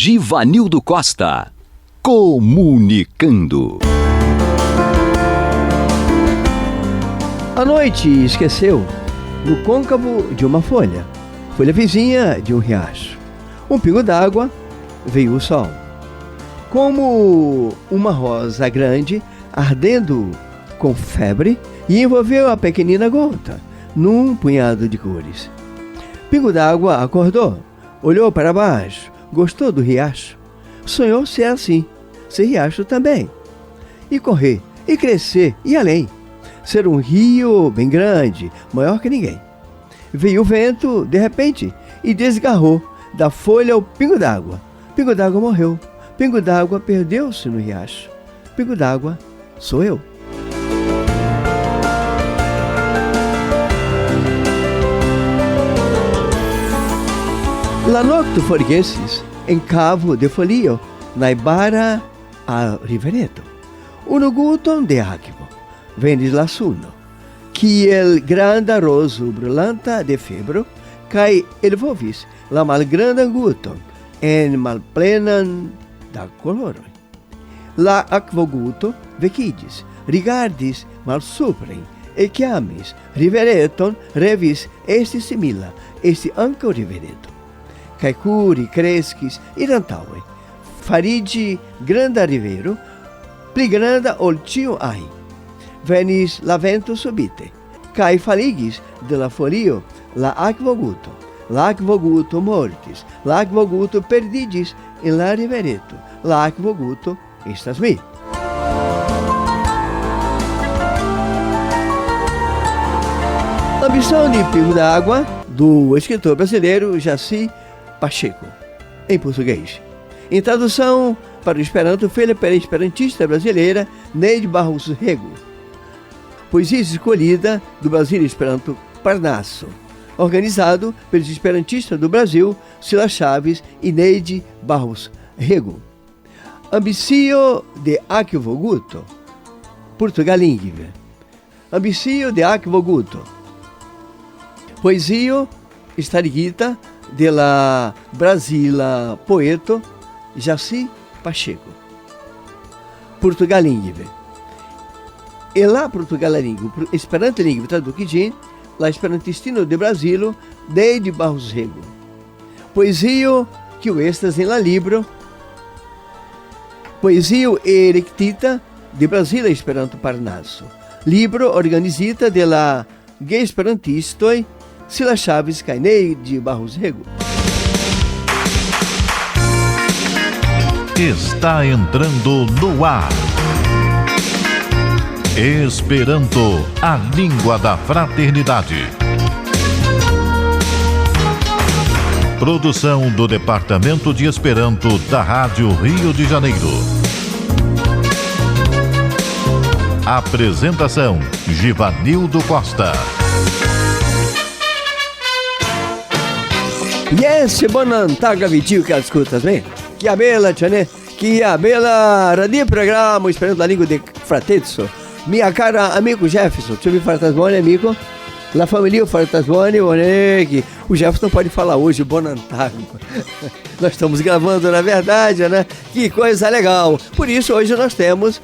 Givanildo Costa. Comunicando. A noite esqueceu no côncavo de uma folha vizinha de um riacho. Um pingo d'água, veio o sol. Como uma rosa grande, ardendo com febre, e envolveu a pequenina gota num punhado de cores. Pingo d'água acordou, olhou para baixo, gostou do riacho. Sonhou ser assim, ser riacho também. E correr, e crescer, e além. Ser um rio bem grande, maior que ninguém. Veio o vento, de repente, e desgarrou da folha o pingo d'água. Pingo d'água morreu. Pingo d'água perdeu-se no riacho. Pingo d'água sou eu. La noctu forgesis, em cavo de folio, naibara a rivereto. Uno guton de aquimo, venis la suno. Kiel granda roso brulanta de febro, kai elvovis la malgrandan guton en malplenan da coloroj. La akvoguto vekiĝis, rigardis malsupren, ekjamis rivereton, revis esti simila, esti ankaŭ rivereto. Kaj kuri kreskis irantaŭe, fariĝi granda rivero, pli granda ol ĉio ajn. Venis la vento subite, kai faligis de la folio la akvoguto. La akvoguto mortis, la akvoguto perdigis en la rivereto. La akvoguto estas mi. Ambição de Pingo d'Água, do escritor brasileiro Jaci Pacheco, em português. Em tradução para o Esperanto, feita pela esperantista brasileira Neide Barros Rego. Poesia escolhida do Brasil Esperanto Parnaso, organizado pelos esperantistas do Brasil, Sila Chaves e Neide Barros Rego. Ambicio de Akvoguto, Portugalingve. Ambicio de Akvoguto. Poesia estarigita de la Brasila poeto Jaci Pacheco. Portugalingve. E la Portugalingve, Esperanto lingve traduquidin, la esperantistino de Brasilo, Neide Barros Rego. Poesia que o estas em la libro, Poesia erectita de Brasila Esperanto Parnaso. Libro organizita de la Gesperantistoj Sila Chaves kaj Neide Barros Rego. Está entrando no ar. Esperanto, a língua da fraternidade. Produção do Departamento de Esperanto da Rádio Rio de Janeiro. Apresentação: Givanildo Costa. Yes, bonantaga vitiu que escutas, né? Que a bela, tchane, que a bela radio programa Esperanto da língua de fratezzo. Minha cara amigo Jefferson, deixa eu me fartasmone, amigo. La família fartasmone, que o Jefferson não pode falar hoje, bonantago. Nós estamos gravando, na verdade, né? Que coisa legal. Por isso, hoje nós temos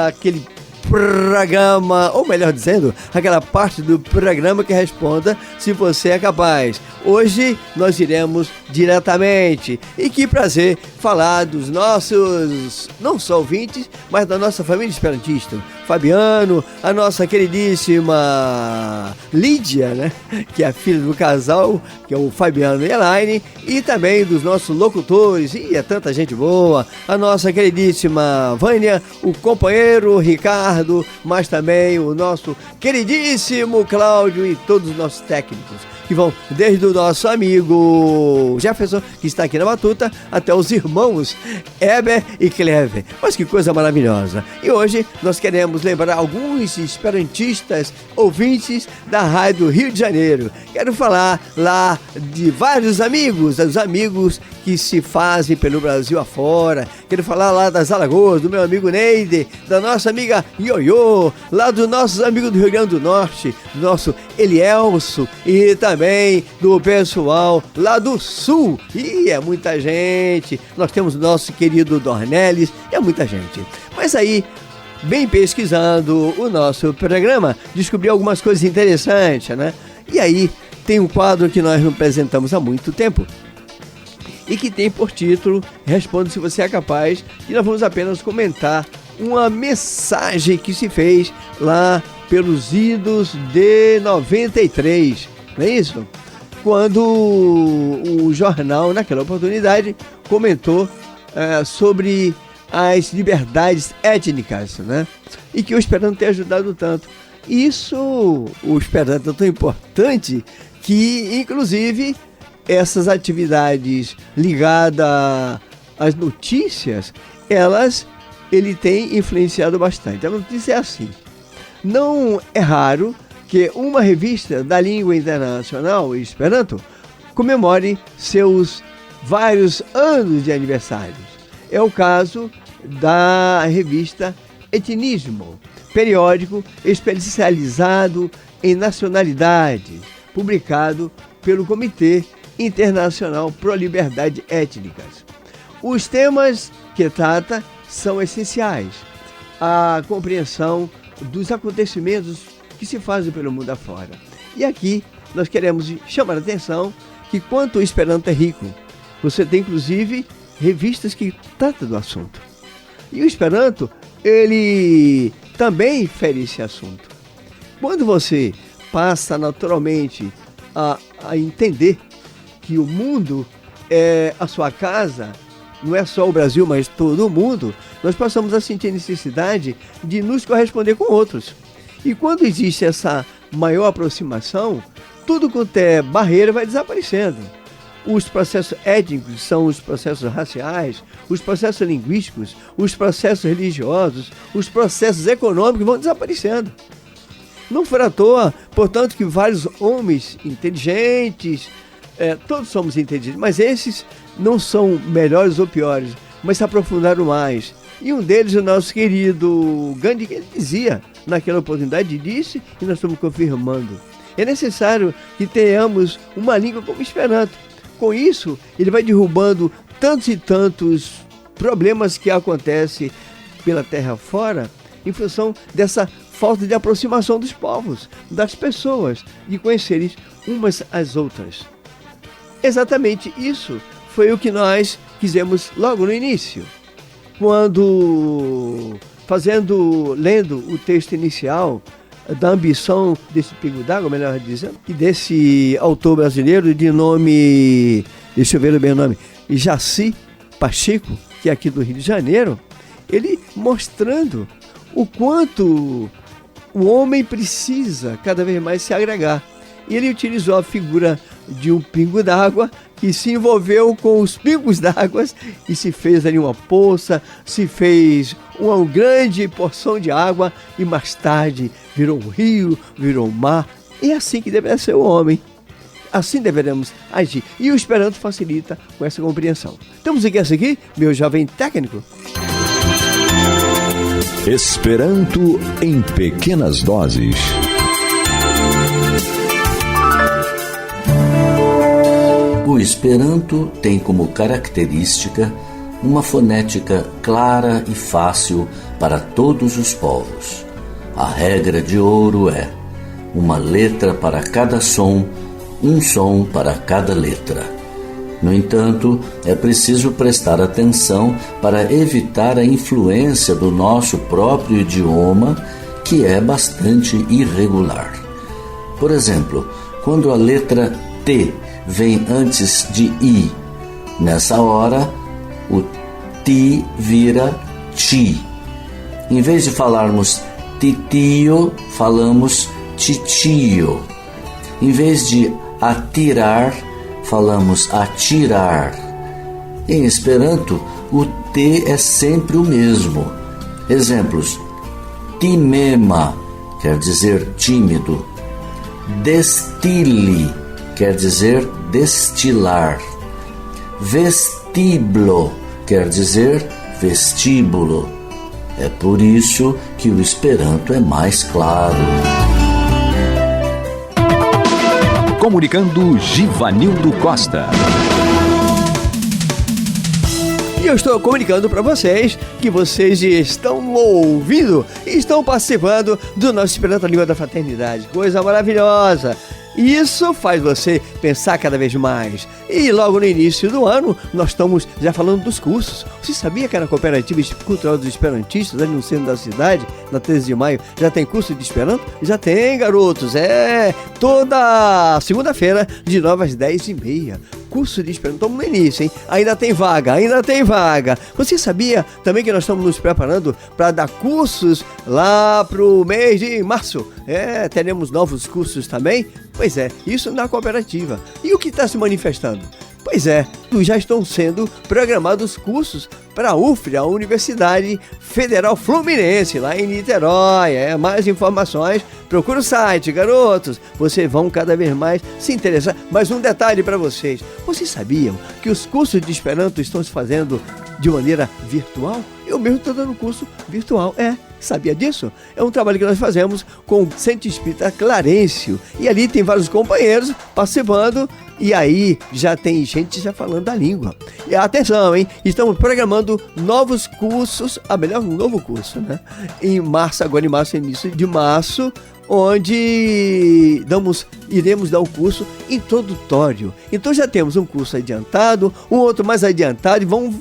aquele programa, ou melhor dizendo, aquela parte do programa que responda se você é capaz. Hoje nós iremos diretamente, e que prazer falar dos nossos, não só ouvintes, mas da nossa família esperantista. Fabiano, a nossa queridíssima Lídia, né? Que é a filha do casal, que é o Fabiano e Elaine, e também dos nossos locutores, e é tanta gente boa, a nossa queridíssima Vânia, o companheiro Ricardo, mas também o nosso queridíssimo Cláudio e todos os nossos técnicos, que vão desde o nosso amigo Jefferson, que está aqui na batuta, até os irmãos Heber e Clever. Mas que coisa maravilhosa! E hoje nós queremos lembrar alguns esperantistas ouvintes da Rádio Rio de Janeiro. Quero falar lá de vários amigos, os amigos que se fazem pelo Brasil afora, Quero falar lá das Alagoas, do meu amigo Neide, da nossa amiga Ioiô, lá dos nossos amigos do Rio Grande do Norte, do nosso Elielso e também do pessoal lá do Sul. E é muita gente. Nós temos o nosso querido Dornelles, é muita gente. Mas aí, bem pesquisando o nosso programa, descobri algumas coisas interessantes, né? E aí tem um quadro que nós não apresentamos há muito tempo e que tem por título Responde se você é capaz, e nós vamos apenas comentar uma mensagem que se fez lá pelos idos de 93, não é isso? Quando o jornal, naquela oportunidade, comentou sobre as liberdades étnicas, né? E que o Esperanto tem ajudado tanto. Isso, o Esperanto é tão importante que, inclusive, essas atividades ligadas às notícias, ele tem influenciado bastante. A notícia é assim: não é raro que uma revista da língua internacional, o Esperanto, comemore seus vários anos de aniversários. É o caso da revista Etnismo, periódico especializado em nacionalidades, publicado pelo Comitê Internacional Pro Liberdade Étnicas. Os temas que trata são essenciais: a compreensão dos acontecimentos que se fazem pelo mundo afora. E aqui nós queremos chamar a atenção que, quanto o Esperanto é rico, você tem inclusive revistas que tratam do assunto. E o Esperanto, ele também fere esse assunto. Quando você passa naturalmente a entender que o mundo é a sua casa, não é só o Brasil, mas todo o mundo, nós passamos a sentir necessidade de nos corresponder com outros. E quando existe essa maior aproximação, tudo quanto é barreira vai desaparecendo. Os processos étnicos são os processos raciais, os processos linguísticos, os processos religiosos, os processos econômicos vão desaparecendo. Não foi à toa, portanto, que vários homens inteligentes, todos somos inteligentes, mas esses não são melhores ou piores, mas se aprofundaram mais. E um deles, o nosso querido Gandhi, que ele dizia naquela oportunidade, disse, e nós estamos confirmando: é necessário que tenhamos uma língua como Esperanto. Com isso, ele vai derrubando tantos e tantos problemas que acontecem pela terra fora, em função dessa falta de aproximação dos povos, das pessoas, de conhecerem umas às outras. Exatamente isso foi o que nós quisemos logo no início, quando lendo o texto inicial da ambição desse Pingo d'Água, melhor dizendo, e desse autor brasileiro de nome, deixa eu ver bem o nome, Jaci Pacheco, que é aqui do Rio de Janeiro, ele mostrando o quanto o homem precisa cada vez mais se agregar. E ele utilizou a figura de um pingo d'água que se envolveu com os pingos d'água e se fez ali uma poça, se fez uma grande porção de água e mais tarde virou um rio, virou um mar. E é assim que deveria ser o homem. Assim deveremos agir. E o Esperanto facilita com essa compreensão. Temos aqui essa aqui, meu jovem técnico. Esperanto em pequenas doses. O Esperanto tem como característica uma fonética clara e fácil para todos os povos. A regra de ouro é: uma letra para cada som, um som para cada letra. No entanto, é preciso prestar atenção para evitar a influência do nosso próprio idioma, que é bastante irregular. Por exemplo, quando a letra T vem antes de I, nessa hora o ti vira ti. Em vez de falarmos titio, falamos titio. Em vez de atirar, falamos atirar. Em Esperanto, o T é sempre o mesmo. Exemplos: timema quer dizer tímido. Destile quer dizer destilar. Vestiblo quer dizer vestíbulo. É por isso que o Esperanto é mais claro. Comunicando Givanildo Costa. E eu estou comunicando para vocês que vocês estão ouvindo e estão participando do nosso Esperanto, a Língua da Fraternidade. Coisa maravilhosa! Isso faz você pensar cada vez mais. E logo no início do ano, nós estamos já falando dos cursos. Você sabia que na Cooperativa Cultural dos Esperantistas, ali no centro da cidade, na 13 de maio, já tem curso de Esperanto? Já tem, garotos. Toda segunda-feira, de 9 às 10h30. Curso de Esperanto. Estamos no início, hein? Ainda tem vaga. Você sabia também que nós estamos nos preparando para dar cursos lá pro mês de março? Teremos novos cursos também? Pois é, isso na cooperativa. E o que está se manifestando? Pois é, já estão sendo programados cursos para a UFRA, a Universidade Federal Fluminense, lá em Niterói. Mais informações, procura o site, garotos. Vocês vão cada vez mais se interessar. Mais um detalhe para vocês. Vocês sabiam que os cursos de Esperanto estão se fazendo de maneira virtual? Eu mesmo estou dando curso virtual. Sabia disso? É um trabalho que nós fazemos com o Centro Espírita Clarencio. E ali tem vários companheiros participando. E aí já tem gente já falando a língua. E atenção, hein? Estamos programando novos cursos. Um novo curso, né? Em março, início de março, onde iremos dar um curso introdutório. Então já temos um curso adiantado, um outro mais adiantado e vamos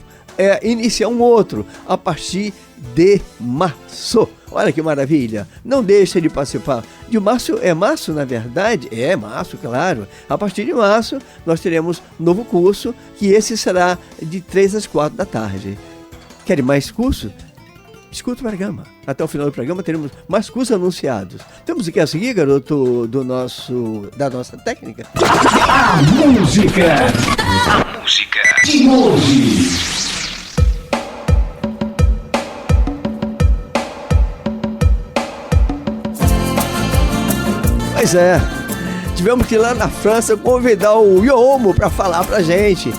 iniciar um outro a partir de março. Olha que maravilha! Não deixe de participar. De março, março na verdade? Março, claro. A partir de março nós teremos um novo curso, que esse será de 3 às 4 da tarde. Querem mais curso? Escuta o programa. Até o final do programa teremos mais cursos anunciados. Temos o que a seguir, garoto, da nossa técnica? A música de hoje. Pois é, tivemos que ir lá na França convidar o Yomo para falar pra gente.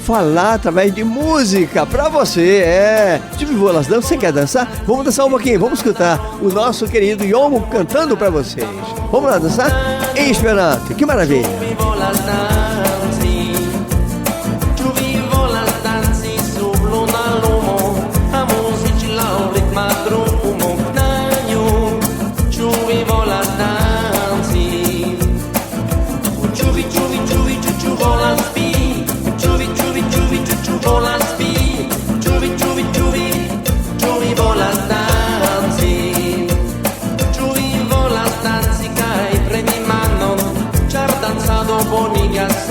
Falar através de música pra você, Volas dança, você quer dançar? Vamos dançar um pouquinho, vamos escutar o nosso querido Yomo cantando pra vocês. Vamos lá dançar? Em Esperanto, que maravilha! Bonigas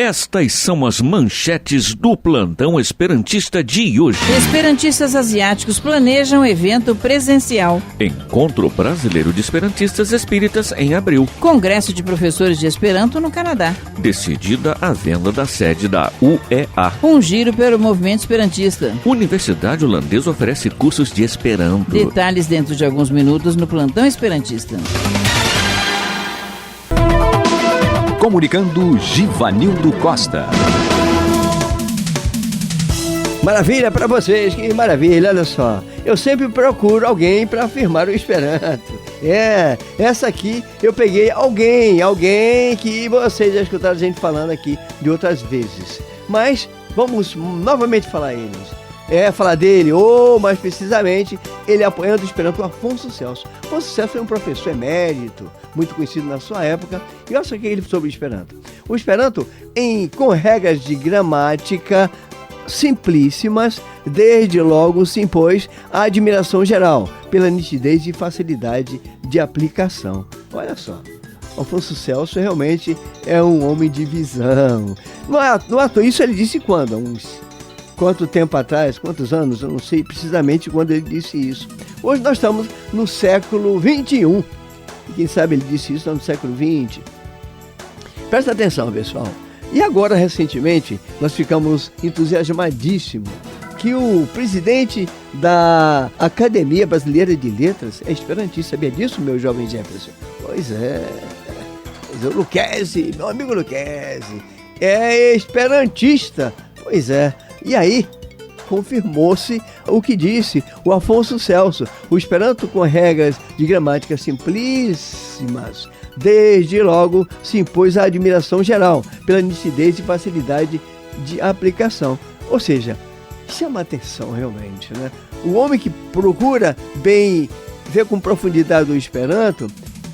Estas são as manchetes do plantão esperantista de hoje. Esperantistas asiáticos planejam evento presencial. Encontro Brasileiro de Esperantistas Espíritas em abril. Congresso de Professores de Esperanto no Canadá. Decidida a venda da sede da UEA. Um giro pelo movimento esperantista. Universidade Holandesa oferece cursos de Esperanto. Detalhes dentro de alguns minutos no plantão esperantista. Comunicando Givanildo Costa. Maravilha para vocês, que maravilha, olha só. Eu sempre procuro alguém para afirmar o Esperanto. Essa aqui eu peguei alguém que vocês já escutaram a gente falando aqui de outras vezes. Mas vamos novamente falar falar dele, ou mais precisamente, ele apoiando o Esperanto, Afonso Celso. Afonso Celso é um professor emérito, muito conhecido na sua época, e olha só o que ele sobre o Esperanto. O Esperanto, com regras de gramática simplíssimas, desde logo se impôs a admiração geral pela nitidez e facilidade de aplicação. Olha só, Afonso Celso realmente é um homem de visão. Não é isso ele disse quando? Quanto tempo atrás, quantos anos, eu não sei precisamente quando ele disse isso. Hoje nós estamos no século XXI. E quem sabe ele disse isso no século XX. Presta atenção, pessoal. E agora, recentemente, nós ficamos entusiasmadíssimos que o presidente da Academia Brasileira de Letras é esperantista. Sabia disso, meu jovem Jefferson? Pois é. O Luquezzi, meu amigo Luquezzi, é esperantista. Pois é. E aí, confirmou-se o que disse o Afonso Celso. O Esperanto, com regras de gramática simplíssimas, desde logo se impôs a admiração geral pela nitidez e facilidade de aplicação. Ou seja, chama atenção realmente, né? O homem que procura bem ver com profundidade o Esperanto,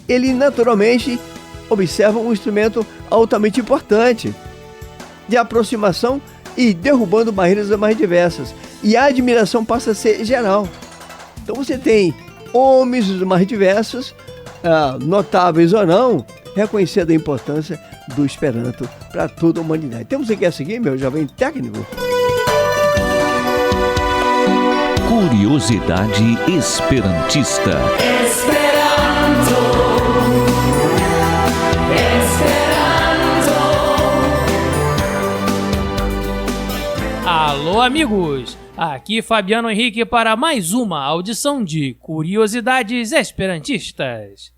ele naturalmente observa um instrumento altamente importante de aproximação e derrubando barreiras mais diversas. E a admiração passa a ser geral. Então você tem homens dos mais diversos, notáveis ou não, reconhecendo a importância do Esperanto para toda a humanidade. Temos aqui a seguir, meu jovem técnico. Curiosidade esperantista. Alô, amigos! Aqui Fabiano Henrique para mais uma audição de Curiosidades Esperantistas.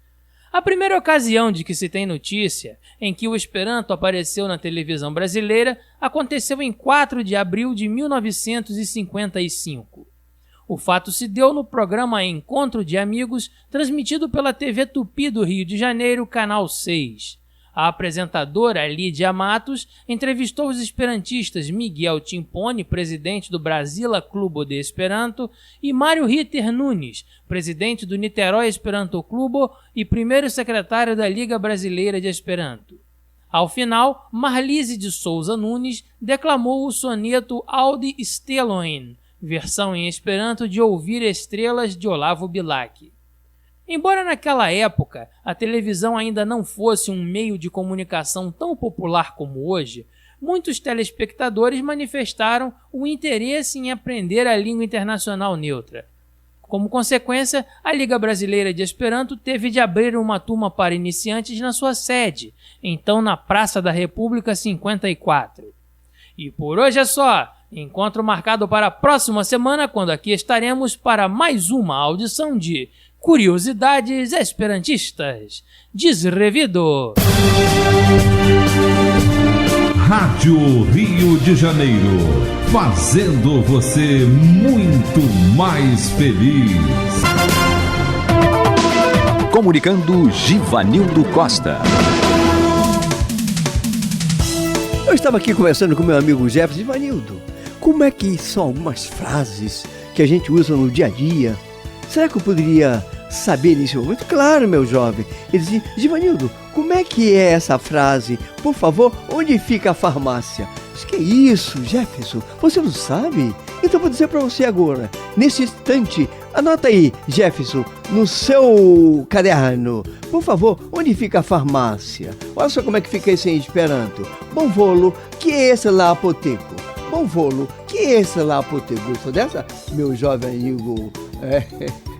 A primeira ocasião de que se tem notícia em que o Esperanto apareceu na televisão brasileira aconteceu em 4 de abril de 1955. O fato se deu no programa Encontro de Amigos, transmitido pela TV Tupi do Rio de Janeiro, Canal 6. A apresentadora Lídia Matos entrevistou os esperantistas Miguel Timpone, presidente do Brasila Clube de Esperanto, e Mário Ritter Nunes, presidente do Niterói Esperanto Clube e primeiro secretário da Liga Brasileira de Esperanto. Ao final, Marlise de Souza Nunes declamou o soneto Audi Stelloin, versão em Esperanto de Ouvir Estrelas de Olavo Bilac. Embora naquela época a televisão ainda não fosse um meio de comunicação tão popular como hoje, muitos telespectadores manifestaram o interesse em aprender a língua internacional neutra. Como consequência, a Liga Brasileira de Esperanto teve de abrir uma turma para iniciantes na sua sede, então na Praça da República 54. E por hoje é só! Encontro marcado para a próxima semana, quando aqui estaremos para mais uma audição de Curiosidades Esperantistas. Desrevido. Rádio Rio de Janeiro, fazendo você muito mais feliz. Comunicando Givanildo Costa. Eu estava aqui conversando com meu amigo Jefferson. Givanildo, como é que são algumas frases que a gente usa no dia a dia? Será que eu poderia saber nesse momento? Claro, meu jovem. Ele dizia: Givanildo, como é que é essa frase? Por favor, onde fica a farmácia? Que é isso, Jefferson? Você não sabe? Então vou dizer para você agora, nesse instante, anota aí, Jefferson, no seu caderno, por favor, onde fica a farmácia? Olha só como é que fica isso em Esperanto. Bonvolu, que é esse lá apoteco? Bonvolu, que é esse lá apoteco? Gostou dessa, meu jovem amigo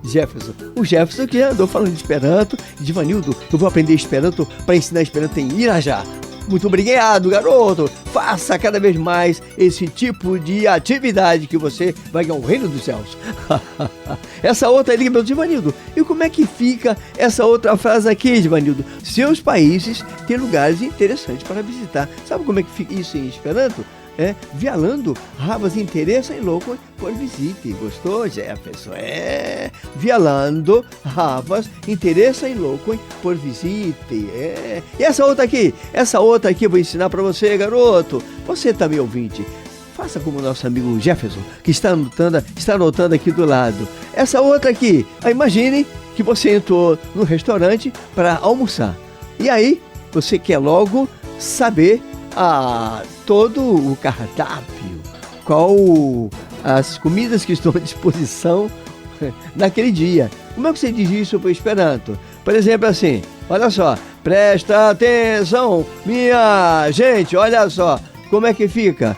Jefferson? O Jefferson que andou falando de Esperanto, de Vanildo, eu vou aprender Esperanto para ensinar Esperanto em Irajá. Muito obrigado, garoto. Faça cada vez mais esse tipo de atividade que você vai ganhar o reino dos céus. Essa outra ali, meu Divanildo. E como é que fica essa outra frase aqui, Divanildo? Seus países têm lugares interessantes para visitar. Sabe como é que fica isso em Esperanto? Vialando, havas interesse em loco por visite. Gostou, Jefferson? Vialando, havas interesse em loco por visite. E essa outra aqui eu vou ensinar para você, garoto. Você também ouvinte. Faça como o nosso amigo Jefferson, que está anotando aqui do lado. Essa outra aqui, imagine que você entrou no restaurante para almoçar. E aí, você quer logo saber todo o cardápio, qual as comidas que estão à disposição naquele dia. Como é que você diz isso para o Esperanto? Por exemplo, assim, olha só, presta atenção, minha gente, olha só, como é que fica?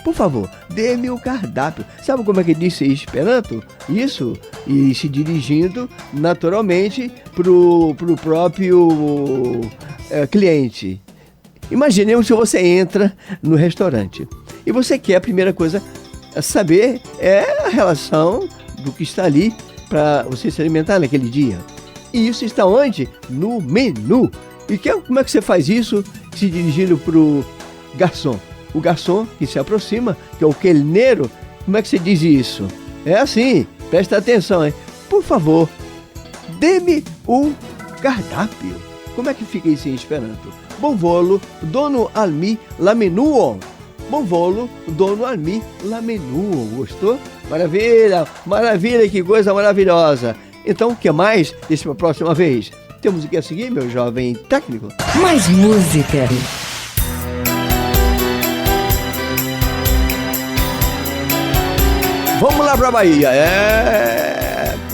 Por favor, dê-me o cardápio. Sabe como é que diz em Esperanto? Isso, e se dirigindo naturalmente pro próprio cliente. Imaginemos que você entra no restaurante e você quer, a primeira coisa saber a relação do que está ali para você se alimentar naquele dia. E isso está onde? No menu. E como é que você faz isso se dirigindo para o garçom? O garçom que se aproxima, que é o quelneiro, como é que você diz isso? É assim, presta atenção, hein? Por favor, dê-me o cardápio. Como é que fica isso em Esperanto? Bonvolu, dono almi la menuo. Bonvolu, dono almi la menuo. Gostou? Maravilha, maravilha, que coisa maravilhosa. Então, o que mais? Deixa para a próxima vez. Temos o que a seguir, meu jovem técnico? Mais música. Vamos lá pra Bahia.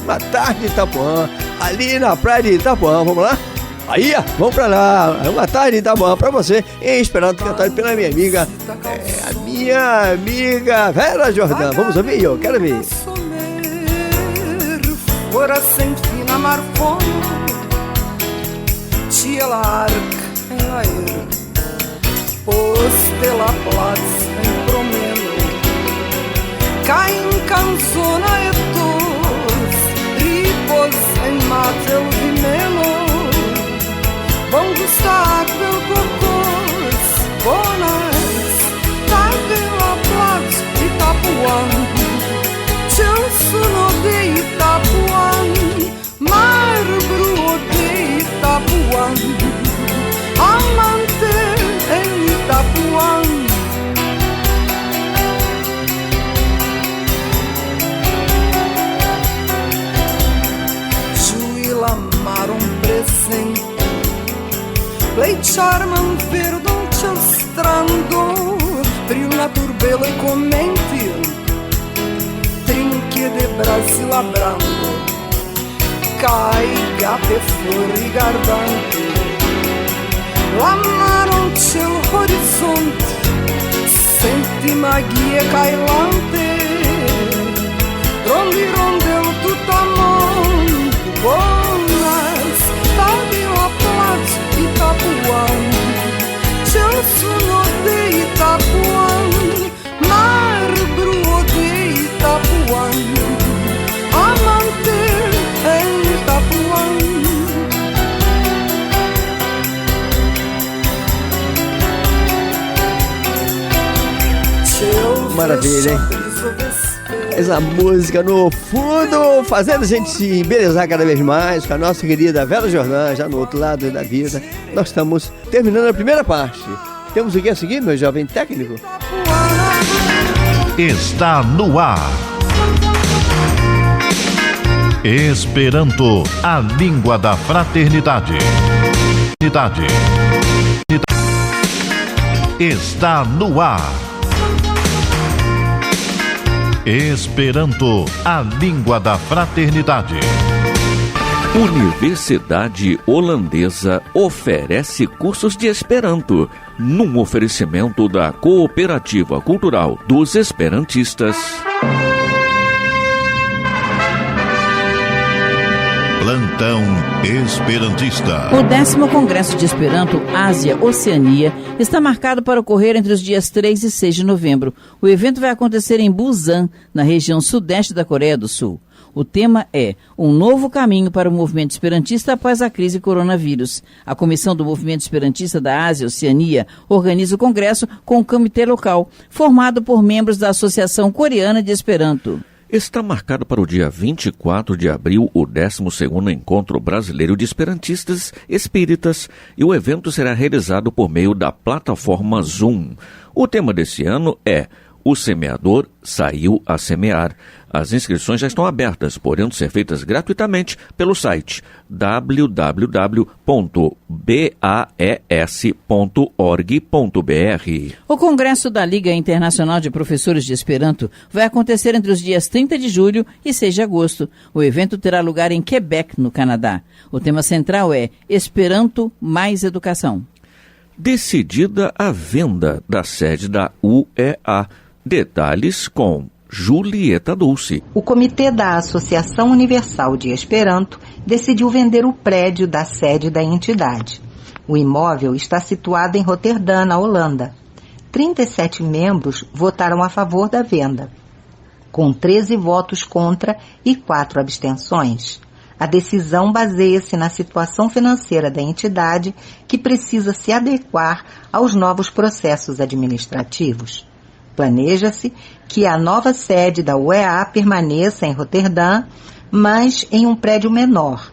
Uma tarde de Itapuã, ali na praia de Itapuã. Vamos lá? Bahia, vamos pra lá. Uma tarde de Itapuã pra você, em Esperanto, cantado pela minha amiga, a minha amiga Vera Jordã. Vamos ouvir? Eu quero ver. Fora senti na marfona, tia larg en aer, poste la plaz en promeno, ca in canzona e tos, ripos en matel vimeno, vão gustar del corcos, bonas, tarde la plaz Itapuã. Eu sono de Itapuã, mar bru de Itapuã, amante em Itapuã. Juila mar presente, pleitear-me verdão te estrando, frio na turbela e comente. De Brasil abrando, caiga pe fuori guardante, la mano c'è l'orizzonte, senti magia cailante, rondi rondel tutto a mondo, buonas, tardi la plazza Itapuã, c'è il suono di Itapuã, mar bru di Itapuã, amante em Itapuã. Maravilha, hein? Essa música no fundo, fazendo a gente se embelezar cada vez mais com a nossa querida Vera Jordã, já no outro lado da vida. Nós estamos terminando a primeira parte. Temos o que a seguir, meu jovem técnico? Está no ar. Esperanto, a língua da fraternidade. Está no ar. Esperanto, a língua da fraternidade. Universidade Holandesa oferece cursos de Esperanto, num oferecimento da Cooperativa Cultural dos Esperantistas. Plantão Esperantista. O 10º Congresso de Esperanto Ásia-Oceania está marcado para ocorrer entre os dias 3 e 6 de novembro. O evento vai acontecer em Busan, na região sudeste da Coreia do Sul. O tema é um novo caminho para o movimento esperantista após a crise coronavírus. A Comissão do Movimento Esperantista da Ásia-Oceania organiza o congresso com um comitê local, formado por membros da Associação Coreana de Esperanto. Está marcado para o dia 24 de abril o 12º Encontro Brasileiro de Esperantistas Espíritas e o evento será realizado por meio da plataforma Zoom. O tema desse ano é O Semeador Saiu a Semear. As inscrições já estão abertas, podendo ser feitas gratuitamente pelo site www.baes.org.br. O Congresso da Liga Internacional de Professores de Esperanto vai acontecer entre os dias 30 de julho e 6 de agosto. O evento terá lugar em Quebec, no Canadá. O tema central é Esperanto mais Educação. Decidida a venda da sede da UEA. Detalhes com Julieta Dulce. O Comitê da Associação Universal de Esperanto decidiu vender o prédio da sede da entidade. O imóvel está situado em Roterdã, na Holanda. 37 membros votaram a favor da venda, com 13 votos contra e 4 abstenções. A decisão baseia-se na situação financeira da entidade, que precisa se adequar aos novos processos administrativos. Planeja-se que a nova sede da UEA permaneça em Roterdã, mas em um prédio menor.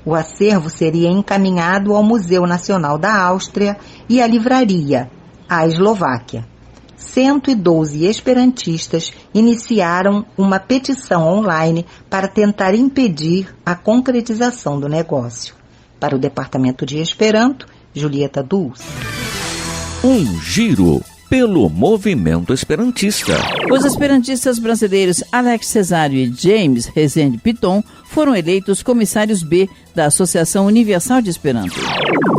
O acervo seria encaminhado ao Museu Nacional da Áustria e à livraria, à Eslováquia. 112 esperantistas iniciaram uma petição online para tentar impedir a concretização do negócio. Para o Departamento de Esperanto, Julieta Dulce. Um giro pelo movimento esperantista. Os esperantistas brasileiros Alex Cesário e James Rezende Piton foram eleitos comissários B da Associação Universal de Esperanto.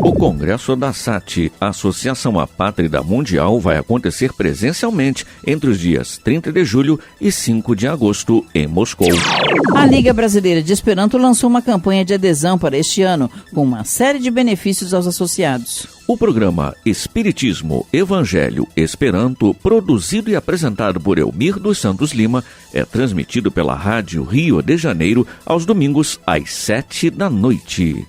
O Congresso da SAT, Associação Apátrida Mundial, vai acontecer presencialmente entre os dias 30 de julho e 5 de agosto em Moscou. A Liga Brasileira de Esperanto lançou uma campanha de adesão para este ano, com uma série de benefícios aos associados. O programa Espiritismo, Evangelho, Esperanto, produzido e apresentado por Elmir dos Santos Lima, é transmitido pela Rádio Rio de Janeiro aos domingos às 7 da noite.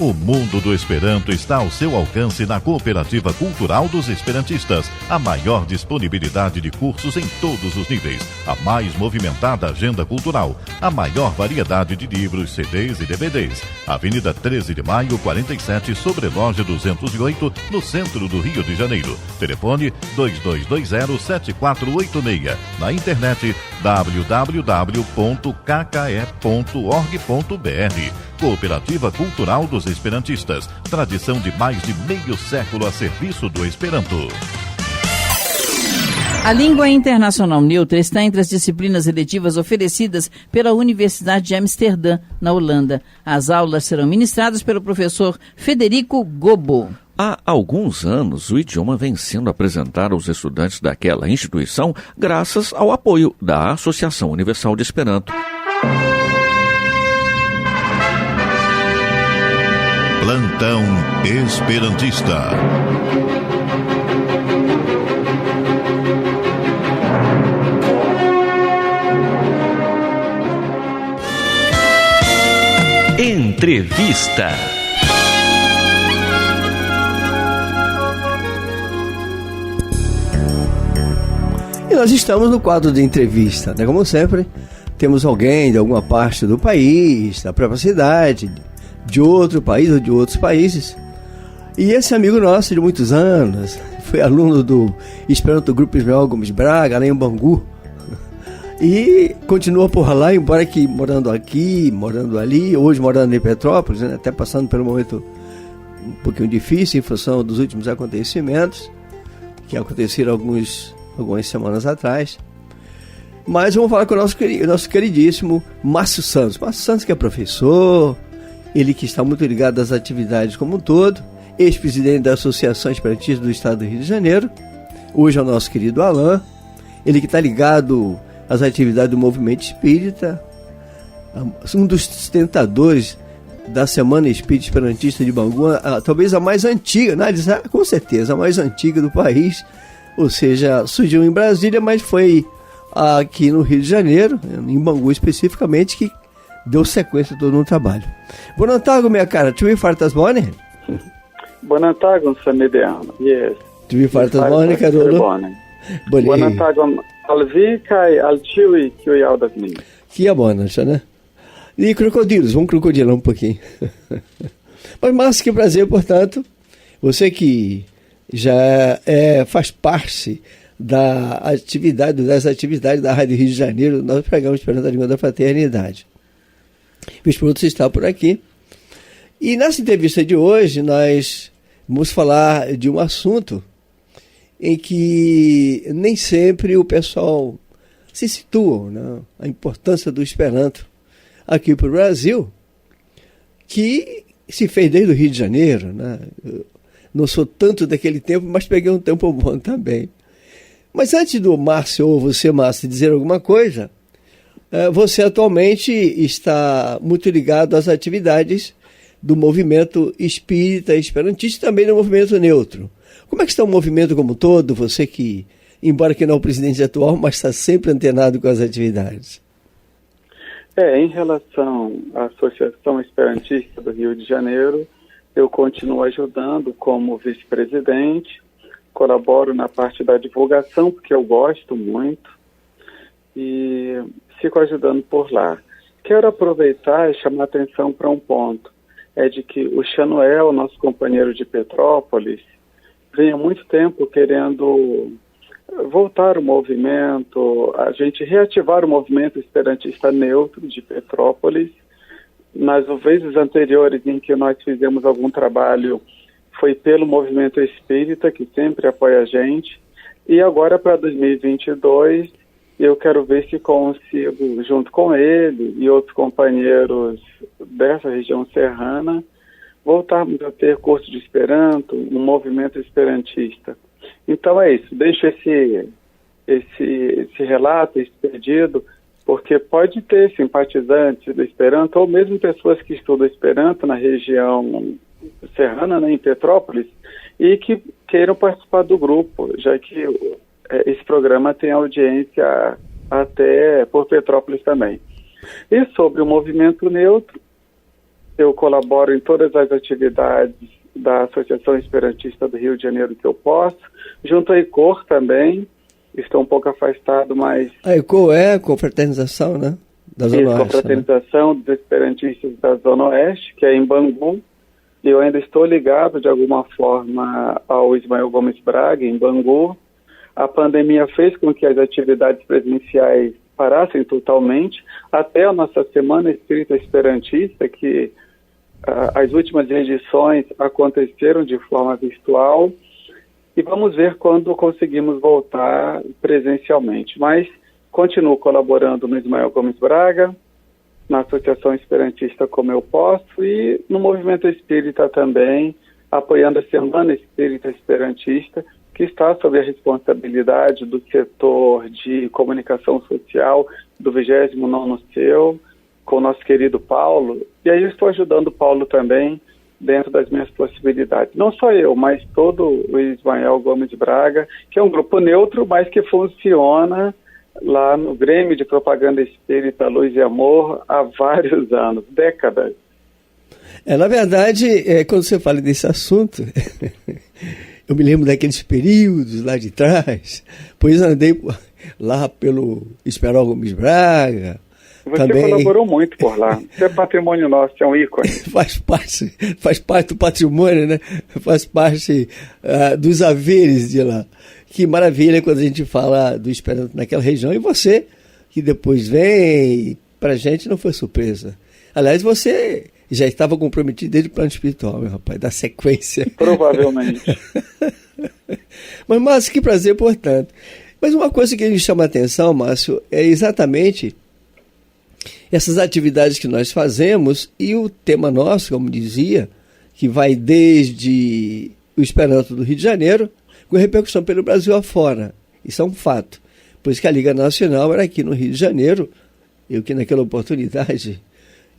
O mundo do Esperanto está ao seu alcance na Cooperativa Cultural dos Esperantistas. A maior disponibilidade de cursos em todos os níveis. A mais movimentada agenda cultural. A maior variedade de livros, CDs e DVDs. Avenida 13 de Maio, 47, sobre Loja 208, no centro do Rio de Janeiro. Telefone 2220-7486. Na internet www.kke.org.br. Cooperativa Cultural dos Esperantistas. Tradição de mais de meio século a serviço do Esperanto. A língua internacional neutra está entre as disciplinas eletivas oferecidas pela Universidade de Amsterdã, na Holanda. As aulas serão ministradas pelo professor Federico Gobo. Há alguns anos, o idioma vem sendo apresentado aos estudantes daquela instituição graças ao apoio da Associação Universal de Esperanto. Plantão Esperantista. Entrevista. E nós estamos no quadro de entrevista, né? Como sempre, temos alguém de alguma parte do país, da própria cidade, de outro país ou de outros países. E esse amigo nosso de muitos anos, foi aluno do Esperanto Grupo Ismael Gomes Braga, lá em Bangu, e continua por lá, embora que morando aqui, morando ali, hoje morando em Petrópolis, né, até passando por um momento um pouquinho difícil em função dos últimos acontecimentos, que aconteceram alguns algumas semanas atrás. Mas vamos falar com o nosso queridíssimo Márcio Santos. Márcio Santos, que é professor, ele que está muito ligado às atividades como um todo, ex-presidente da Associação Esperantista do Estado do Rio de Janeiro, hoje é o nosso querido Alain, ele que está ligado às atividades do movimento espírita, um dos sustentadores da Semana Espírita Esperantista de Bangu, talvez a mais antiga, com certeza, a mais antiga do país, ou seja, surgiu em Brasília, mas foi aqui no Rio de Janeiro, em Bangu especificamente, que deu sequência todo no trabalho. Buon antago, minha cara, tu me fartas bone? Buon antago, Samideano, yes. Tu mi fartas bone, Carolo? Buon antago al vi kai al ciui que audas min. Que é bom, né? E crocodilos, vamos crocodilar um pouquinho. Mas que prazer, portanto, você que já faz parte das atividades da Rádio Rio de Janeiro, nós pregamos Esperando a Língua da Fraternidade. Meus produtos estão por aqui. E nessa entrevista de hoje, nós vamos falar de um assunto em que nem sempre o pessoal se situa, né? A importância do Esperanto aqui para o Brasil, que se fez desde o Rio de Janeiro, né? Eu não sou tanto daquele tempo, mas peguei um tempo bom também. Mas antes do Márcio, ou você, Márcio, dizer alguma coisa, você atualmente está muito ligado às atividades do movimento espírita esperantista e também do movimento neutro. Como é que está o movimento como um todo? Você que, embora que não é o presidente atual, mas está sempre antenado com as atividades. Em relação à Associação Esperantista do Rio de Janeiro, eu continuo ajudando como vice-presidente, colaboro na parte da divulgação, porque eu gosto muito, e fico ajudando por lá. Quero aproveitar e chamar a atenção para um ponto, é de que o Chanuel, nosso companheiro de Petrópolis, vem há muito tempo querendo voltar o movimento, a gente reativar o movimento esperantista neutro de Petrópolis. Nas vezes anteriores em que nós fizemos algum trabalho, foi pelo movimento espírita, que sempre apoia a gente, e agora para 2022, eu quero ver se consigo, junto com ele e outros companheiros dessa região serrana, voltarmos a ter curso de Esperanto, um movimento esperantista. Então é isso, deixo esse relato, esse pedido, porque pode ter simpatizantes do Esperanto, ou mesmo pessoas que estudam Esperanto na região serrana, né, em Petrópolis, e que queiram participar do grupo, já que esse programa tem audiência até por Petrópolis também. E sobre o movimento neutro, eu colaboro em todas as atividades da Associação Esperantista do Rio de Janeiro que eu posso, junto à ICOR também, estou um pouco afastado, mas... A ICOR é a confraternização, né? Da Zona Oeste. Confraternização, né? Dos Esperantistas da Zona Oeste, que é em Bangu. Eu ainda estou ligado, de alguma forma, ao Ismael Gomes Braga, em Bangu. A pandemia fez com que as atividades presenciais parassem totalmente, até a nossa Semana Espírita Esperantista, que as últimas edições aconteceram de forma virtual, e vamos ver quando conseguimos voltar presencialmente. Mas continuo colaborando no Ismael Gomes Braga, na Associação Esperantista como eu posso, e no Movimento Espírita também, apoiando a Semana Espírita Esperantista, que está sob a responsabilidade do setor de comunicação social do 29º CEU, com o nosso querido Paulo, e aí eu estou ajudando o Paulo também, dentro das minhas possibilidades. Não só eu, mas todo o Ismael Gomes Braga, que é um grupo neutro, mas que funciona lá no Grêmio de Propaganda Espírita Luz e Amor há vários anos, décadas. Na verdade, quando você fala desse assunto, eu me lembro daqueles períodos lá de trás, pois andei lá pelo Ismael Gomes Braga. Você também colaborou muito por lá. Você é patrimônio nosso, é um ícone. faz parte do patrimônio, né? Faz parte dos haveres de lá. Que maravilha quando a gente fala do Esperanto naquela região. E você, que depois vem, pra gente não foi surpresa. Aliás, você já estava comprometido desde o plano espiritual, meu rapaz, da sequência. Provavelmente. Mas que prazer, portanto. Mas uma coisa que me chama a atenção, Márcio, é exatamente essas atividades que nós fazemos e o tema nosso, como dizia, que vai desde o Esperanto do Rio de Janeiro, com repercussão pelo Brasil afora. Isso é um fato. Por isso que a Liga Nacional era aqui no Rio de Janeiro. Eu que naquela oportunidade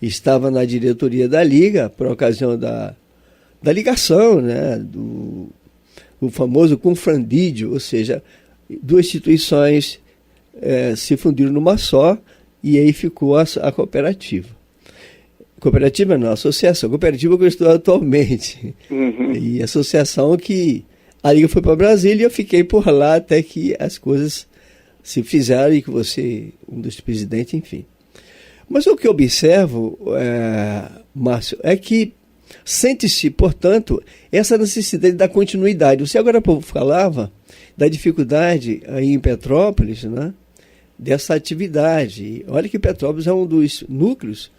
estava na diretoria da Liga, por ocasião da ligação, né, do famoso confrandídio, ou seja, duas instituições se fundiram numa só, e aí ficou a cooperativa. Cooperativa não, associação. Cooperativa que eu estou atualmente. Uhum. E associação que a Liga foi para Brasília e eu fiquei por lá até que as coisas se fizeram e que você, um dos presidentes, enfim. Mas o que eu observo, Márcio, é que sente-se, portanto, essa necessidade da continuidade. Você agora falava da dificuldade aí em Petrópolis, né, dessa atividade. Olha que Petrópolis é um dos núcleos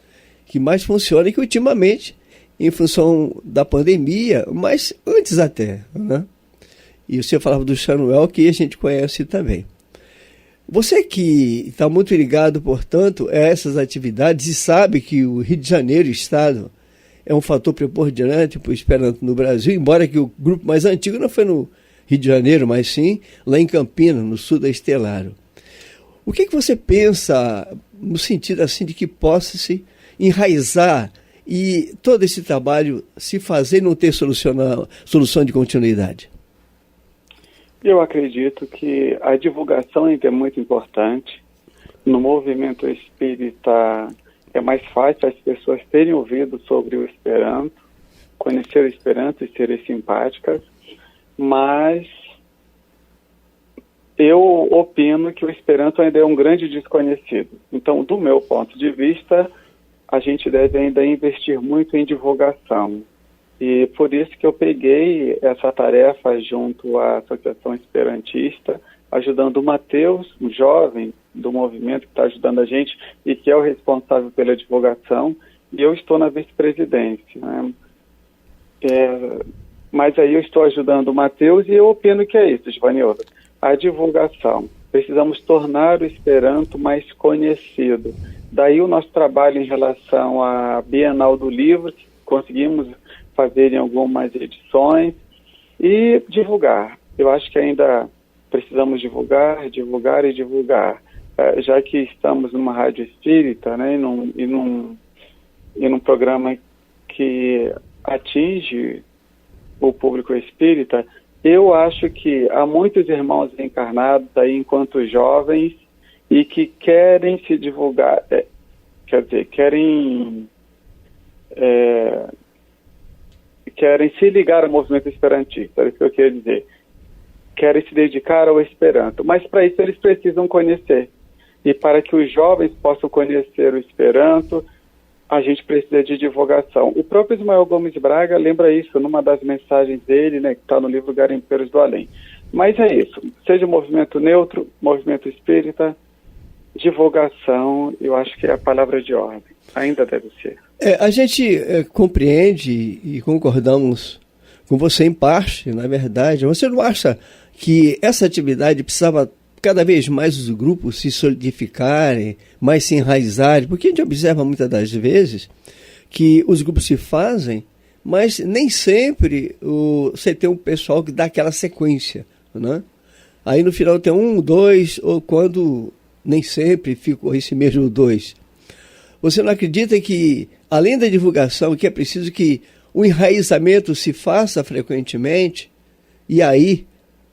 que mais funciona e que ultimamente, em função da pandemia, mas antes até, né? E você falava do Chanuel, que a gente conhece também. Você que está muito ligado, portanto, a essas atividades e sabe que o Rio de Janeiro, Estado, é um fator preponderante para o Esperanto no Brasil, embora que o grupo mais antigo não foi no Rio de Janeiro, mas sim lá em Campinas, no sul da Estelaro. O que você pensa no sentido assim de que possa se enraizar e todo esse trabalho se fazer e não ter solução de continuidade? Eu acredito que a divulgação ainda é muito importante. No movimento espírita é mais fácil as pessoas terem ouvido sobre o Esperanto, conhecer o Esperanto e serem simpáticas, mas eu opino que o Esperanto ainda é um grande desconhecido. Então, do meu ponto de vista, a gente deve ainda investir muito em divulgação. E por isso que eu peguei essa tarefa junto à Associação Esperantista, ajudando o Matheus, um jovem do movimento que está ajudando a gente e que é o responsável pela divulgação, e eu estou na vice-presidência, né? Mas aí eu estou ajudando o Matheus e eu opino que é isso, Givanildo. A divulgação. Precisamos tornar o Esperanto mais conhecido. Daí o nosso trabalho em relação à Bienal do Livro, que conseguimos fazer em algumas edições, e divulgar. Eu acho que ainda precisamos divulgar, já que estamos numa rádio espírita, né, e num programa que atinge o público espírita. Eu acho que há muitos irmãos encarnados aí enquanto jovens e que querem se divulgar, querem se ligar ao movimento esperantista, é isso que eu queria dizer. Querem se dedicar ao Esperanto, mas para isso eles precisam conhecer. E para que os jovens possam conhecer o Esperanto, a gente precisa de divulgação. O próprio Ismael Gomes Braga lembra isso numa das mensagens dele, né, que está no livro Garimpeiros do Além. Mas é isso, seja movimento neutro, movimento espírita, divulgação, eu acho que é a palavra de ordem, ainda deve ser. A gente compreende e concordamos com você em parte, na verdade. Você não acha que essa atividade precisava cada vez mais os grupos se solidificarem, mais se enraizarem? Porque a gente observa muitas das vezes que os grupos se fazem, mas nem sempre você tem um pessoal que dá aquela sequência, né? Aí no final tem 1, 2, ou quando nem sempre fica esse mesmo 2. Você não acredita que, além da divulgação, que é preciso que o enraizamento se faça frequentemente, e aí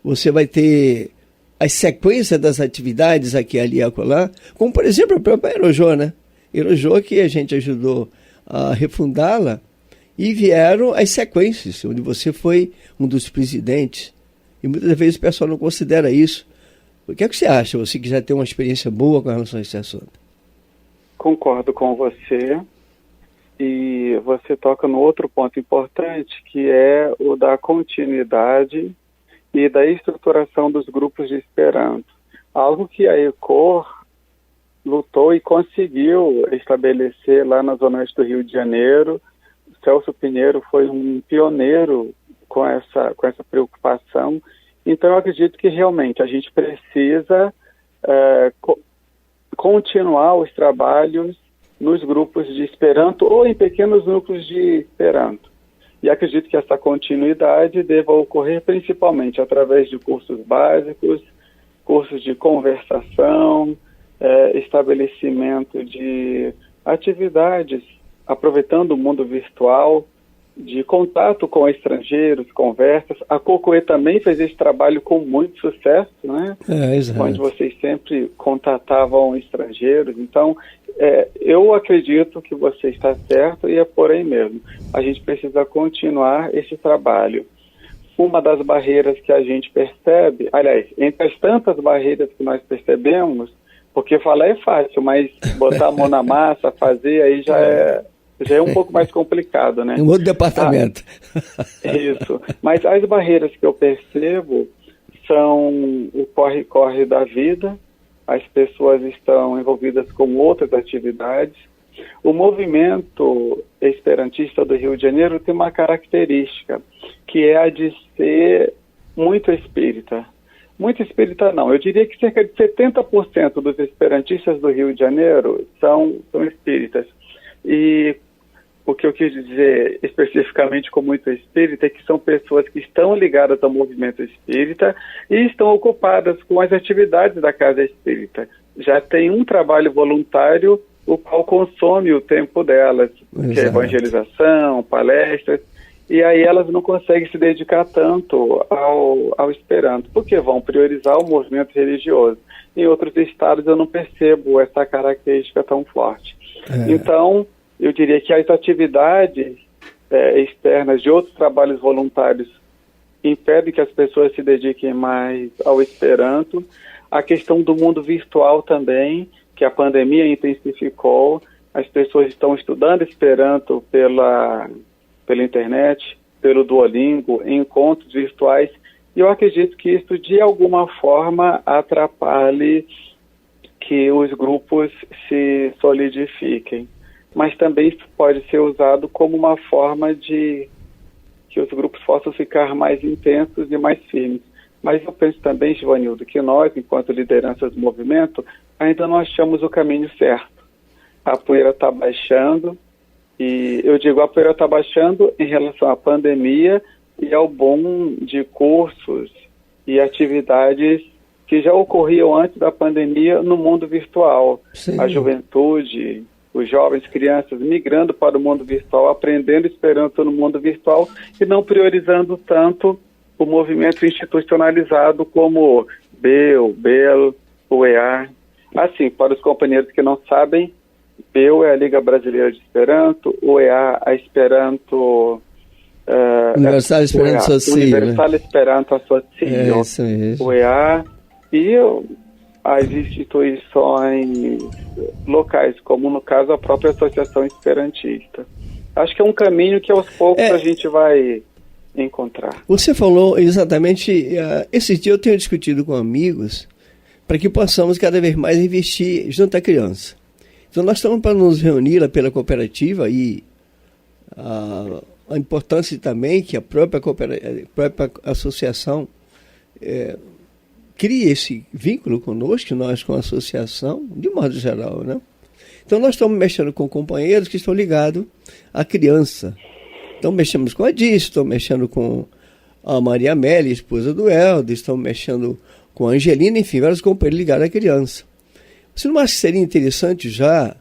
você vai ter as sequências das atividades aqui, ali e acolá, como por exemplo a própria Aerojô, né? Aerojô que a gente ajudou a refundá-la, e vieram as sequências, onde você foi um dos presidentes, e muitas vezes o pessoal não considera isso. O que é que você acha, você que já tem uma experiência boa com relação a esse assunto? Concordo com você, e você toca no outro ponto importante, que é o da continuidade e da estruturação dos grupos de Esperanto. Algo que a ECOR lutou e conseguiu estabelecer lá na Zona Oeste do Rio de Janeiro. Celso Pinheiro foi um pioneiro com essa preocupação, Então, eu acredito que realmente a gente precisa continuar os trabalhos nos grupos de Esperanto ou em pequenos núcleos de Esperanto. E acredito que essa continuidade deva ocorrer principalmente através de cursos básicos, cursos de conversação, estabelecimento de atividades, aproveitando o mundo virtual, de contato com estrangeiros, conversas. A Cocoê também fez esse trabalho com muito sucesso, né? Exato. Onde vocês sempre contatavam estrangeiros. Então, eu acredito que você está certo e é por aí mesmo. A gente precisa continuar esse trabalho. Uma das barreiras que a gente percebe, aliás, entre as tantas barreiras que nós percebemos, porque falar é fácil, mas botar a mão na massa, fazer, aí já é um pouco mais complicado, né? Um outro departamento. Isso. Mas as barreiras que eu percebo são o corre-corre da vida, as pessoas estão envolvidas com outras atividades. O movimento esperantista do Rio de Janeiro tem uma característica, que é a de ser muito espírita. Muito espírita não, eu diria que cerca de 70% dos esperantistas do Rio de Janeiro são espíritas. E o que eu quis dizer especificamente com muito espírita é que são pessoas que estão ligadas ao movimento espírita e estão ocupadas com as atividades da casa espírita. Já tem um trabalho voluntário, o qual consome o tempo delas, que é evangelização, palestras, e aí elas não conseguem se dedicar tanto ao Esperanto, porque vão priorizar o movimento religioso. Em outros estados eu não percebo essa característica tão forte. Então, eu diria que as atividades externas de outros trabalhos voluntários impedem que as pessoas se dediquem mais ao Esperanto. A questão do mundo virtual também, que a pandemia intensificou, as pessoas estão estudando Esperanto pela internet, pelo Duolingo, em encontros virtuais, e eu acredito que isso de alguma forma atrapalhe que os grupos se solidifiquem. Mas também isso pode ser usado como uma forma de que os grupos possam ficar mais intensos e mais firmes. Mas eu penso também, Givanildo, que nós, enquanto liderança do movimento, ainda não achamos o caminho certo. A poeira está baixando, e eu digo a poeira está baixando em relação à pandemia e ao boom de cursos e atividades que já ocorriam antes da pandemia no mundo virtual. Sim. A juventude, os jovens, crianças migrando para o mundo virtual, aprendendo Esperanto no mundo virtual e não priorizando tanto o movimento institucionalizado como BEL, UEA. Assim, para os companheiros que não sabem, BEL é a Liga Brasileira de Esperanto, UEA, a Esperanto... Universal Esperanto Associo. Universal Esperanto Associo. Isso mesmo. UEA e as instituições locais, como no caso a própria Associação Esperantista. Acho que é um caminho que aos poucos a gente vai encontrar. Você falou exatamente, esses dias eu tenho discutido com amigos para que possamos cada vez mais investir junto à criança. Então nós estamos para nos reunir pela cooperativa e a importância também que a própria associação cria esse vínculo conosco, nós com a associação, de modo geral, né? Então nós estamos mexendo com companheiros que estão ligados à criança. Então mexemos com a Diz, estamos mexendo com a Maria Amélia, esposa do Helder, estamos mexendo com a Angelina, enfim, vários companheiros ligados à criança. Você não acha que seria interessante já?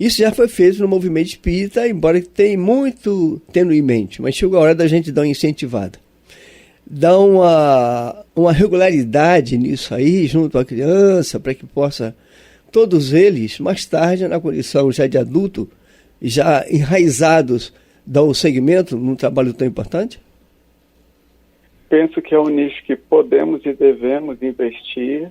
Isso já foi feito no movimento espírita, embora tenha muito tendo em mente, mas chegou a hora da gente dar uma incentivada. Dar uma regularidade nisso aí, junto à criança, para que possa, todos eles, mais tarde, na condição já de adulto, já enraizados, dar o segmento num trabalho tão importante? Penso que é um nicho que podemos e devemos investir.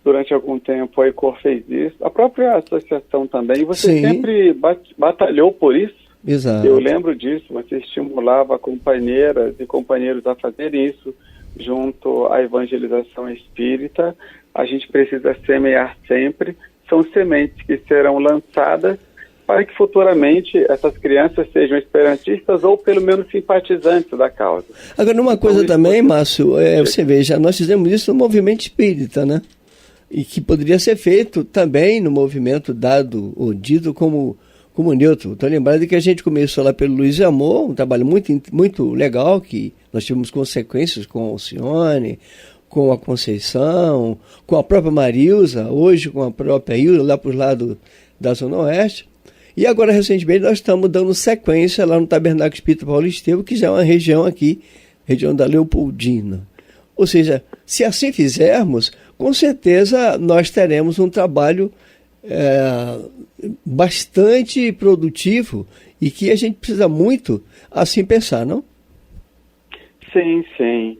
Durante algum tempo a ICOR fez isso, a própria associação também, você sempre batalhou por isso. Exato. Eu lembro disso, você estimulava companheiras e companheiros a fazerem isso junto à evangelização espírita. A gente precisa semear sempre, são sementes que serão lançadas para que futuramente essas crianças sejam esperantistas ou pelo menos simpatizantes da causa. Agora, uma coisa também, Márcio, você veja, nós fizemos isso no movimento espírita, né? E que poderia ser feito também no movimento dado ou dito como neutro. Estou lembrado que a gente começou lá pelo Luiz Amor, um trabalho muito legal, que nós tivemos consequências com a Alcione, com a Conceição, com a própria Marilza, hoje com a própria Ilha, lá para os lados da Zona Oeste. E agora, recentemente, nós estamos dando sequência lá no Tabernáculo Espírita Paulo Estevam, que já é uma região aqui, região da Leopoldina. Ou seja, se assim fizermos, com certeza nós teremos um trabalho bastante produtivo e que a gente precisa muito assim pensar, não? Sim, sim.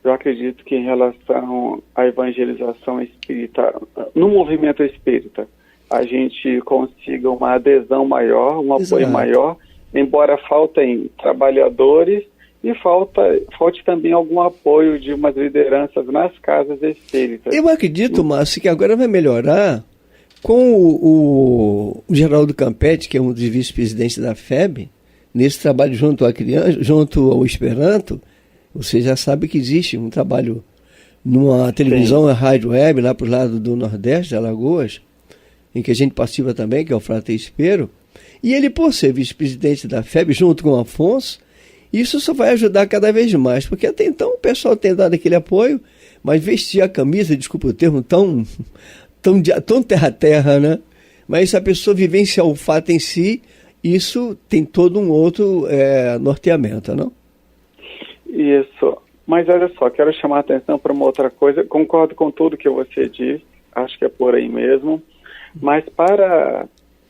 Eu acredito que em relação à evangelização espírita, no movimento espírita, a gente consiga uma adesão maior, um apoio maior, embora faltem trabalhadores e falte também algum apoio de umas lideranças nas casas espíritas. Eu acredito, Márcio, que agora vai melhorar com o Geraldo Campetti, que é um dos vice-presidentes da FEB, nesse trabalho junto à criança, junto ao Esperanto. Você já sabe que existe um trabalho numa televisão, uma rádio web, lá para o lado do Nordeste, de Alagoas, em que a gente participa também, que é o Frate Espero. E ele, por ser vice-presidente da FEB, junto com o Afonso, isso só vai ajudar cada vez mais, porque até então o pessoal tem dado aquele apoio, mas vestir a camisa, desculpa o termo, tão terra-terra, né? Mas se a pessoa vivenciar o fato em si, isso tem todo um outro norteamento, não? Isso. Mas olha só, quero chamar a atenção para uma outra coisa. Concordo com tudo que você disse, acho que é por aí mesmo. Mas para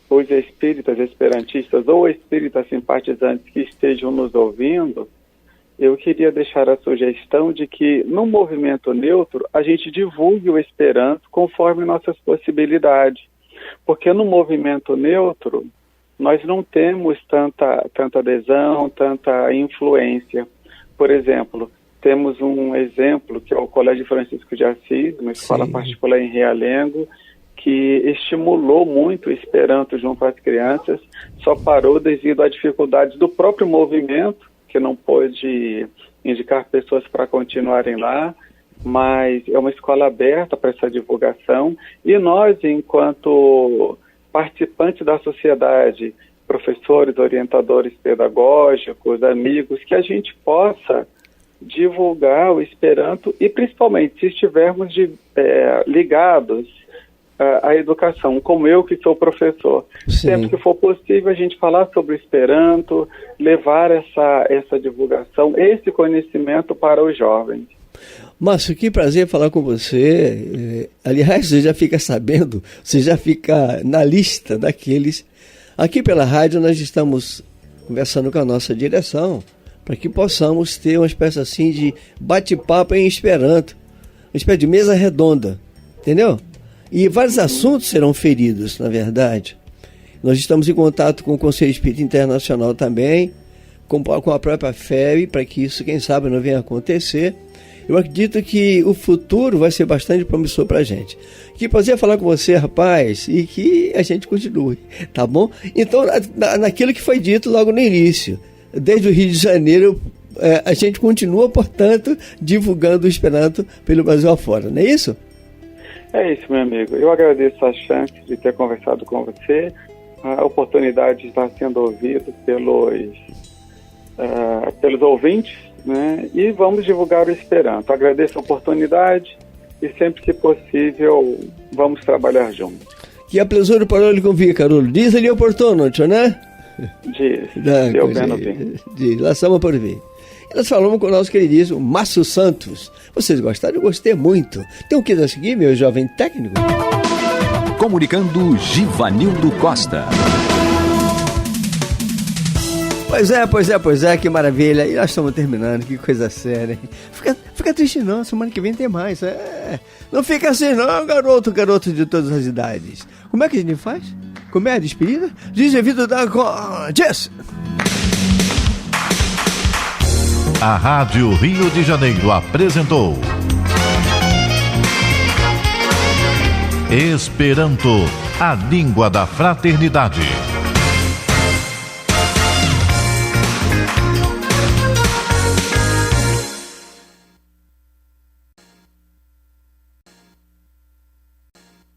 os espíritas esperantistas ou espíritas simpatizantes que estejam nos ouvindo, eu queria deixar a sugestão de que no movimento neutro a gente divulgue o Esperanto conforme nossas possibilidades. Porque no movimento neutro nós não temos tanta adesão, tanta influência. Por exemplo, temos um exemplo que é o Colégio Francisco de Assis, uma escola particular em Realengo, que estimulou muito o Esperanto junto às crianças, só parou devido a dificuldades do próprio movimento, que não pôde indicar pessoas para continuarem lá, mas é uma escola aberta para essa divulgação, e nós, enquanto participantes da sociedade, professores, orientadores pedagógicos, amigos, que a gente possa divulgar o Esperanto e principalmente se estivermos ligados à educação, como eu que sou professor. Sempre que for possível a gente falar sobre o Esperanto, levar essa divulgação, esse conhecimento para os jovens. Márcio, que prazer falar com você. Aliás, você já fica sabendo, você já fica na lista daqueles. Aqui pela rádio nós estamos conversando com a nossa direção para que possamos ter uma espécie assim de bate-papo em Esperanto, uma espécie de mesa redonda, entendeu? E vários assuntos serão feridos, na verdade. Nós estamos em contato com o Conselho Espírita Internacional também, com a própria FEB, para que isso, quem sabe, não venha a acontecer. Eu acredito que o futuro vai ser bastante promissor para a gente. Que prazer falar com você, rapaz, e que a gente continue, tá bom? Então, naquilo que foi dito logo no início, desde o Rio de Janeiro, a gente continua, portanto, divulgando o Esperanto pelo Brasil afora, não é isso? É isso, meu amigo. Eu agradeço a chance de ter conversado com você, a oportunidade de estar sendo ouvido pelos ouvintes, né? E vamos divulgar o Esperanto. Agradeço a oportunidade e sempre que possível vamos trabalhar juntos. Que applauso parole convie, Carolo. Diz ali oportuno, né? Diz, lá estamos por vir. E nós falamos com o nosso queridíssimo Márcio Santos. Vocês gostaram? Eu gostei muito. Tem o que a seguir, meu jovem técnico? Comunicando Givanildo Costa. Pois é, que maravilha. E nós estamos terminando, que coisa séria, hein? Fica triste não, semana que vem tem mais. Não fica assim não, garoto de todas as idades. Como é que a gente faz? Como é a despedida? Diz a vida da... Jess! A Rádio Rio de Janeiro apresentou Esperanto, a língua da fraternidade.